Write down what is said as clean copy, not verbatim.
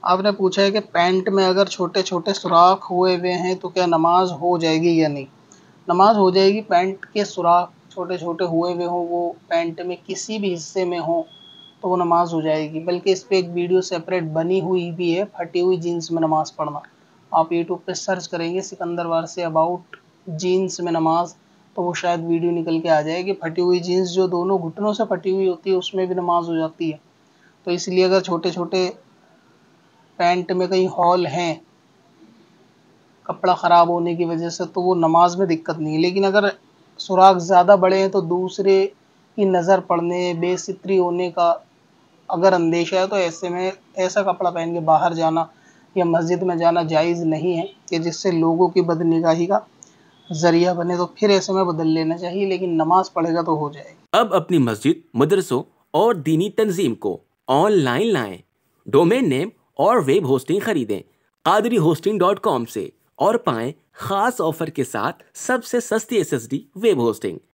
आपने पूछा है कि पैंट में अगर छोटे-छोटे सुराख हुए हुए हैं तो क्या नमाज़ हो जाएगी या नहीं? नमाज़ हो जाएगी, पैंट के सुराख छोटे-छोटे हुए हुए हों, वो पैंट में किसी भी हिस्से में हों, तो वो नमाज़ हो जाएगी। बल्कि इस पे एक वीडियो सेपरेट बनी हुई भी है, फटी हुई जीन्स में नमाज़ पढ़ना। आप यूट्यूब पे सर्च करेंगे सिकंदर वारसी अबाउट जीन्स में नमाज़, तो वो शायद वीडियो निकल के आ जाएगी। फटी हुई जीन्स जो दोनों घुटनों से फटी हुई होती है, उसमें भी नमाज़ हो जाती है। तो इसलिए अगर छोटे-छोटे पैंट में कहीं हॉल हैं, कपड़ा ख़राब होने की वजह से, तो वो नमाज में दिक्कत नहीं है। लेकिन अगर सुराख ज़्यादा बड़े हैं तो दूसरे की नज़र पड़ने, बेसित्री होने का अगर अंदेशा है, तो ऐसे में ऐसा कपड़ा पहन के बाहर जाना या मस्जिद में जाना जायज़ नहीं है कि जिससे लोगों की बदनिगाही का ज़रिया बने। तो फिर ऐसे में बदल लेना चाहिए, लेकिन नमाज पढ़ेगा तो हो जाएगी। अब अपनी मस्जिद, मदरसों और दीनी तंजीम को ऑनलाइन लाएं। डोमेन नेम और वेब होस्टिंग खरीदें qadrihosting.com से और पाएं खास ऑफर के साथ सबसे सस्ती SSD वेब होस्टिंग।